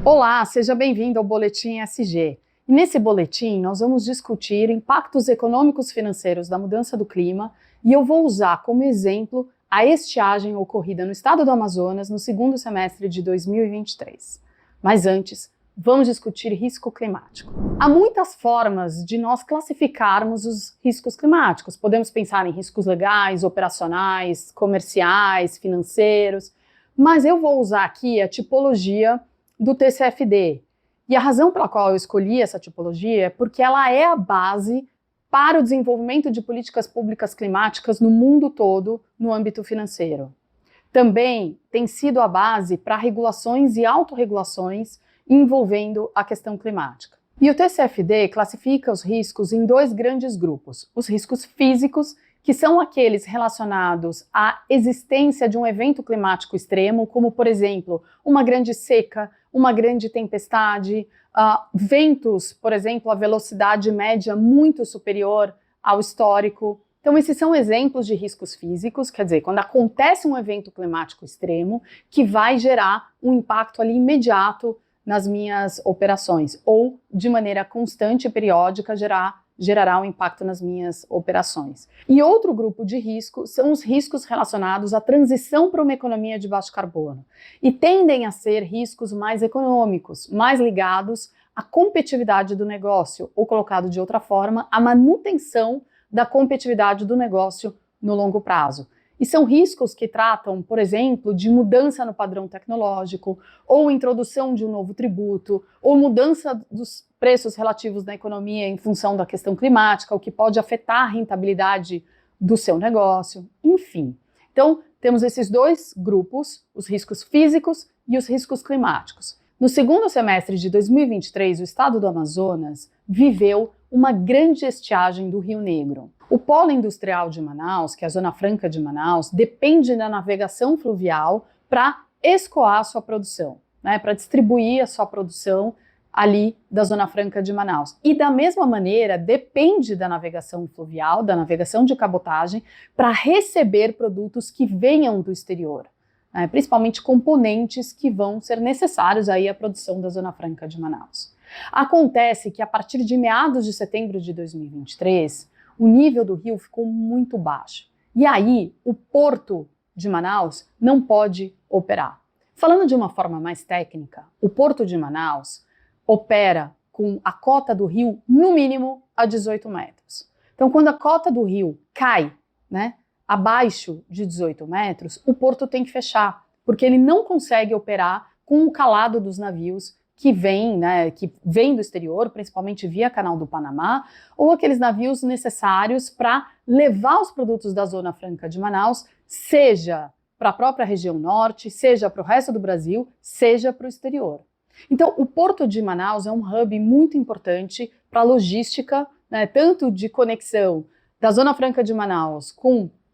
Olá, seja bem-vindo ao Boletim ESG. E nesse boletim nós vamos discutir impactos econômicos e financeiros da mudança do clima e eu vou usar como exemplo a estiagem ocorrida no estado do Amazonas no segundo semestre de 2023. Mas antes, vamos discutir risco climático. Há muitas formas de nós classificarmos os riscos climáticos. Podemos pensar em riscos legais, operacionais, comerciais, financeiros, mas eu vou usar aqui a tipologia do TCFD. E a razão pela qual eu escolhi essa tipologia é porque ela é a base para o desenvolvimento de políticas públicas climáticas no mundo todo no âmbito financeiro. Também tem sido a base para regulações e autorregulações envolvendo a questão climática. E o TCFD classifica os riscos em dois grandes grupos: os riscos físicos, que são aqueles relacionados à existência de um evento climático extremo, como, por exemplo, uma grande seca, uma grande tempestade, ventos, por exemplo, a velocidade média muito superior ao histórico. Então, esses são exemplos de riscos físicos, quer dizer, quando acontece um evento climático extremo que vai gerar um impacto ali imediato nas minhas operações, ou de maneira constante e periódica gerará um impacto nas minhas operações. E outro grupo de risco são os riscos relacionados à transição para uma economia de baixo carbono. E tendem a ser riscos mais econômicos, mais ligados à competitividade do negócio, ou colocado de outra forma, à manutenção da competitividade do negócio no longo prazo. E são riscos que tratam, por exemplo, de mudança no padrão tecnológico, ou introdução de um novo tributo, ou mudança dos preços relativos na economia em função da questão climática, o que pode afetar a rentabilidade do seu negócio, enfim. Então, temos esses dois grupos, os riscos físicos e os riscos climáticos. No segundo semestre de 2023, o estado do Amazonas viveu uma grande estiagem do Rio Negro. O polo industrial de Manaus, que é a Zona Franca de Manaus, depende da navegação fluvial para escoar a sua produção, para distribuir a sua produção ali da Zona Franca de Manaus. E da mesma maneira, depende da navegação fluvial, da navegação de cabotagem, para receber produtos que venham do exterior, principalmente componentes que vão ser necessários aí à produção da Zona Franca de Manaus. Acontece que a partir de meados de setembro de 2023, o nível do rio ficou muito baixo. E aí, o porto de Manaus não pode operar. Falando de uma forma mais técnica, o porto de Manaus opera com a cota do rio, no mínimo, a 18 metros. Então, quando a cota do rio cai, abaixo de 18 metros, o porto tem que fechar, porque ele não consegue operar com o calado dos navios que vêm do exterior, principalmente via Canal do Panamá, ou aqueles navios necessários para levar os produtos da Zona Franca de Manaus, seja para a própria região norte, seja para o resto do Brasil, seja para o exterior. Então, o Porto de Manaus é um hub muito importante para a logística, tanto de conexão da Zona Franca de Manaus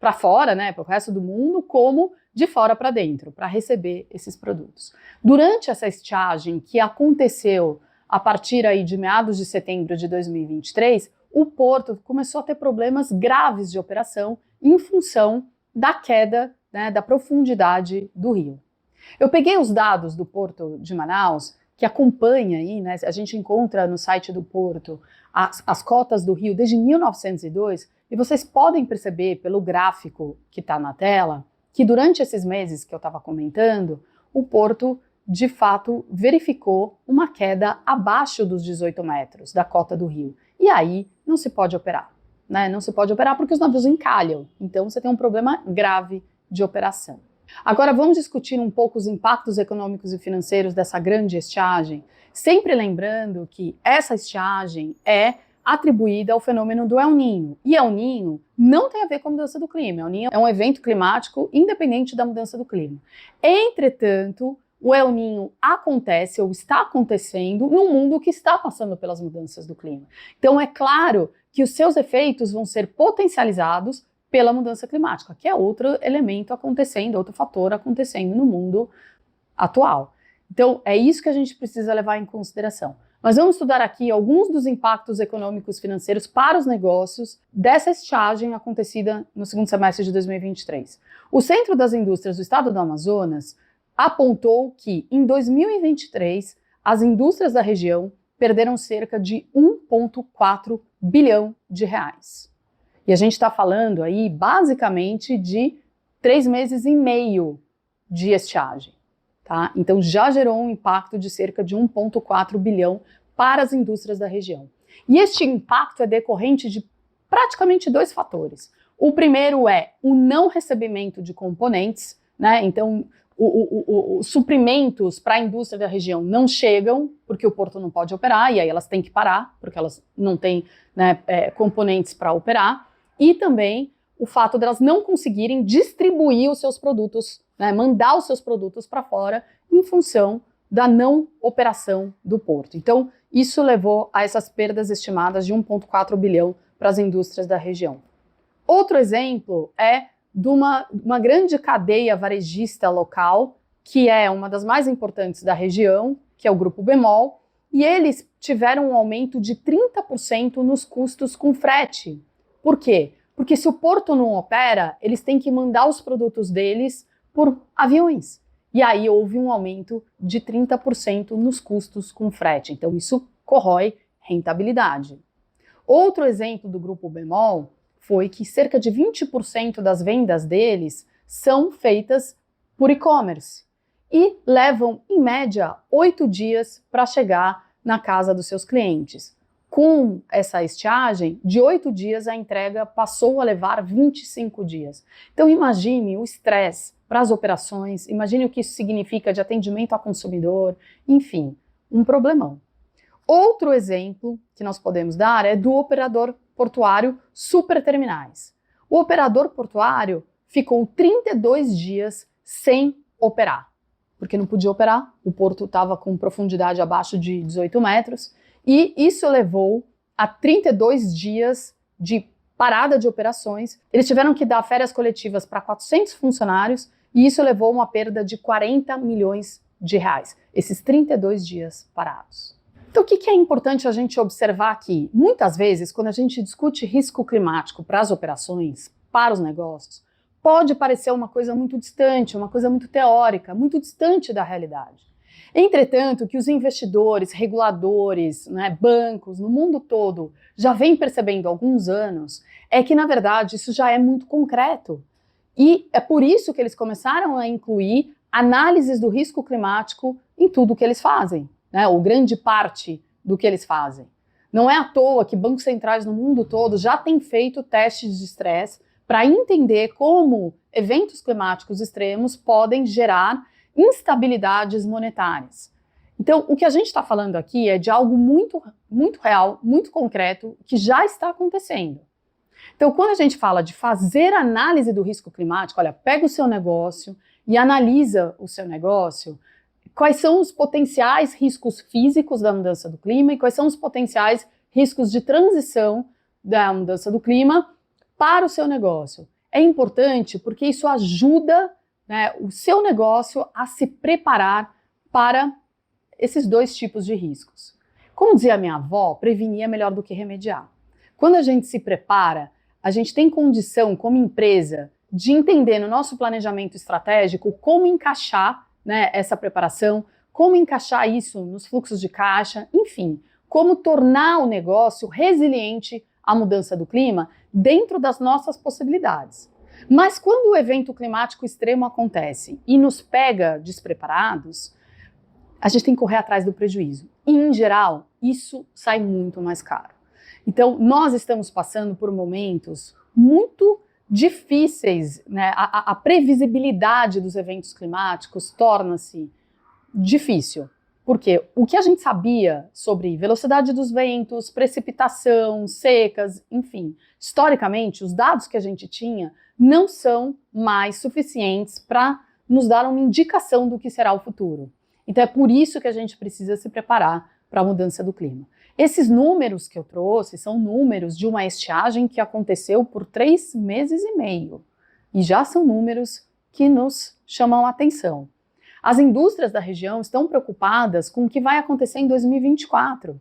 para fora, para o resto do mundo, como de fora para dentro, para receber esses produtos. Durante essa estiagem que aconteceu a partir aí de meados de setembro de 2023, o porto começou a ter problemas graves de operação em função da queda, da profundidade do rio. Eu peguei os dados do Porto de Manaus, que acompanha aí, a gente encontra no site do Porto as cotas do rio desde 1902, e vocês podem perceber pelo gráfico que está na tela, que durante esses meses que eu estava comentando, o Porto, de fato, verificou uma queda abaixo dos 18 metros da cota do rio. E aí não se pode operar, Não se pode operar porque os navios encalham. Então você tem um problema grave de operação. Agora vamos discutir um pouco os impactos econômicos e financeiros dessa grande estiagem, sempre lembrando que essa estiagem é atribuída ao fenômeno do El Niño. E El Niño não tem a ver com a mudança do clima. El Niño é um evento climático independente da mudança do clima. Entretanto, o El Niño acontece ou está acontecendo num mundo que está passando pelas mudanças do clima. Então é claro que os seus efeitos vão ser potencializados pela mudança climática, que é outro elemento acontecendo, outro fator acontecendo no mundo atual. Então é isso que a gente precisa levar em consideração. Mas vamos estudar aqui alguns dos impactos econômicos e financeiros para os negócios dessa estiagem acontecida no segundo semestre de 2023. O Centro das Indústrias do Estado do Amazonas apontou que, em 2023, as indústrias da região perderam cerca de 1,4 bilhão de reais. E a gente está falando aí basicamente de 3 meses e meio de estiagem. Tá? Então já gerou um impacto de cerca de 1,4 bilhão para as indústrias da região. E este impacto é decorrente de praticamente 2 fatores. O primeiro é o não recebimento de componentes, né? Então os suprimentos para a indústria da região não chegam, porque o porto não pode operar, e aí elas têm que parar, porque elas não têm, né, componentes para operar, e também o fato de elas não conseguirem distribuir os seus produtos, né, mandar os seus produtos para fora em função da não operação do porto. Então, isso levou a essas perdas estimadas de 1,4 bilhão para as indústrias da região. Outro exemplo é de uma grande cadeia varejista local, que é uma das mais importantes da região, que é o Grupo Bemol, e eles tiveram um aumento de 30% nos custos com frete. Por quê? Porque se o porto não opera, eles têm que mandar os produtos deles por aviões. E aí houve um aumento de 30% nos custos com frete. Então isso corrói rentabilidade. Outro exemplo do Grupo Bemol foi que cerca de 20% das vendas deles são feitas por e-commerce e levam, em média, 8 dias para chegar na casa dos seus clientes. Com essa estiagem, de 8 dias a entrega passou a levar 25 dias. Então imagine o estresse para as operações, imagine o que isso significa de atendimento ao consumidor, enfim, um problemão. Outro exemplo que nós podemos dar é do operador portuário Superterminais. O operador portuário ficou 32 dias sem operar, porque não podia operar, o porto estava com profundidade abaixo de 18 metros, e isso levou a 32 dias de parada de operações. Eles tiveram que dar férias coletivas para 400 funcionários, e isso levou a uma perda de 40 milhões de reais, esses 32 dias parados. Então, o que é importante a gente observar aqui? Muitas vezes, quando a gente discute risco climático para as operações, para os negócios, pode parecer uma coisa muito distante, uma coisa muito teórica, muito distante da realidade. Entretanto, o que os investidores, reguladores, né, bancos, no mundo todo, já vêm percebendo há alguns anos, é que, na verdade, isso já é muito concreto. E é por isso que eles começaram a incluir análises do risco climático em tudo que eles fazem. Né, ou grande parte do que eles fazem. Não é à toa que bancos centrais no mundo todo já têm feito testes de estresse para entender como eventos climáticos extremos podem gerar instabilidades monetárias. Então, o que a gente está falando aqui é de algo muito, muito real, muito concreto, que já está acontecendo. Então, quando a gente fala de fazer análise do risco climático, olha, pega o seu negócio e analisa o seu negócio. Quais são os potenciais riscos físicos da mudança do clima e quais são os potenciais riscos de transição da mudança do clima para o seu negócio. É importante porque isso ajuda, né, o seu negócio a se preparar para esses 2 tipos de riscos. Como dizia a minha avó, prevenir é melhor do que remediar. Quando a gente se prepara, a gente tem condição como empresa de entender no nosso planejamento estratégico como encaixar, né, essa preparação, como encaixar isso nos fluxos de caixa, enfim, como tornar o negócio resiliente à mudança do clima dentro das nossas possibilidades. Mas quando o evento climático extremo acontece e nos pega despreparados, a gente tem que correr atrás do prejuízo. E, em geral, isso sai muito mais caro. Então, nós estamos passando por momentos muito difíceis, né? A previsibilidade dos eventos climáticos torna-se difícil, porque o que a gente sabia sobre velocidade dos ventos, precipitação, secas, enfim, historicamente, os dados que a gente tinha não são mais suficientes para nos dar uma indicação do que será o futuro. Então é por isso que a gente precisa se preparar para a mudança do clima. Esses números que eu trouxe são números de uma estiagem que aconteceu por 3 meses e meio. E já são números que nos chamam a atenção. As indústrias da região estão preocupadas com o que vai acontecer em 2024.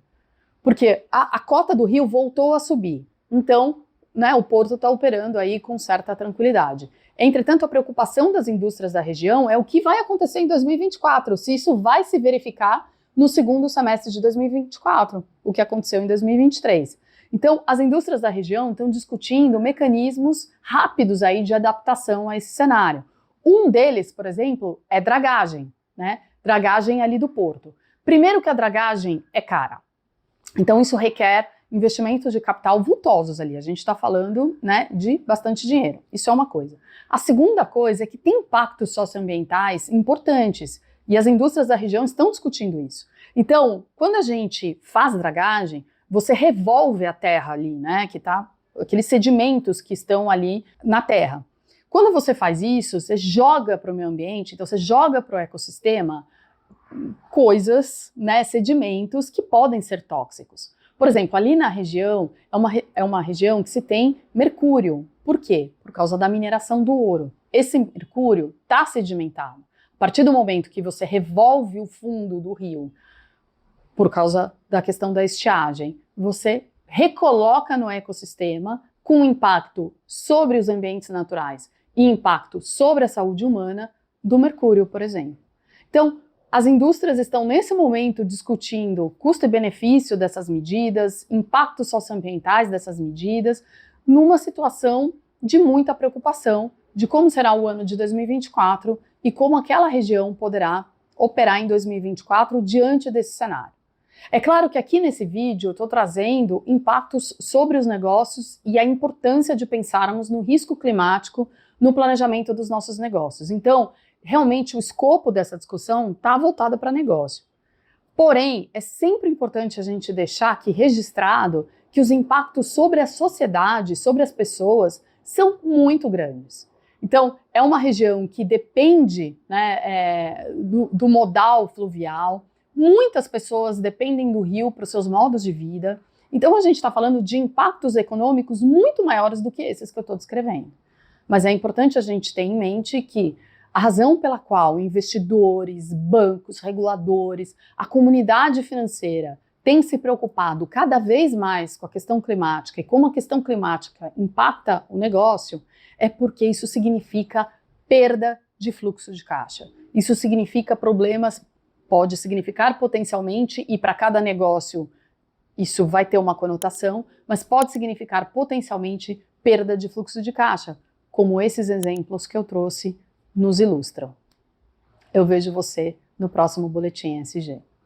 Porque a cota do rio voltou a subir. Então, né, o porto está operando aí com certa tranquilidade. Entretanto, a preocupação das indústrias da região é o que vai acontecer em 2024, se isso vai se verificar no segundo semestre de 2024, o que aconteceu em 2023. Então, as indústrias da região estão discutindo mecanismos rápidos aí de adaptação a esse cenário. Um deles, por exemplo, é dragagem, né? Dragagem ali do porto. Primeiro que a dragagem é cara. Então, isso requer investimentos de capital vultosos ali. A gente está falando, né, de bastante dinheiro. Isso é uma coisa. A segunda coisa é que tem impactos socioambientais importantes e as indústrias da região estão discutindo isso. Então, quando a gente faz dragagem, você revolve a terra ali, né, que tá, aqueles sedimentos que estão ali na terra. Quando você faz isso, você joga para o meio ambiente, então você joga para o ecossistema coisas, né, sedimentos que podem ser tóxicos. Por exemplo, ali na região, é uma região que se tem mercúrio. Por quê? Por causa da mineração do ouro. Esse mercúrio está sedimentado. A partir do momento que você revolve o fundo do rio, por causa da questão da estiagem, você recoloca no ecossistema com impacto sobre os ambientes naturais e impacto sobre a saúde humana do mercúrio, por exemplo. Então, as indústrias estão nesse momento discutindo custo e benefício dessas medidas, impactos socioambientais dessas medidas, numa situação de muita preocupação de como será o ano de 2024 e como aquela região poderá operar em 2024 diante desse cenário. É claro que aqui nesse vídeo eu estou trazendo impactos sobre os negócios e a importância de pensarmos no risco climático no planejamento dos nossos negócios. Então, realmente o escopo dessa discussão está voltado para negócio. Porém, é sempre importante a gente deixar aqui registrado que os impactos sobre a sociedade, sobre as pessoas, são muito grandes. Então, é uma região que depende, né, do modal fluvial. Muitas pessoas dependem do rio para os seus modos de vida. Então, a gente está falando de impactos econômicos muito maiores do que esses que eu estou descrevendo. Mas é importante a gente ter em mente que a razão pela qual investidores, bancos, reguladores, a comunidade financeira tem se preocupado cada vez mais com a questão climática e como a questão climática impacta o negócio é porque isso significa perda de fluxo de caixa. Isso significa problemas, pode significar potencialmente, e para cada negócio isso vai ter uma conotação, mas pode significar potencialmente perda de fluxo de caixa, como esses exemplos que eu trouxe nos ilustram. Eu vejo você no próximo Boletim ESG.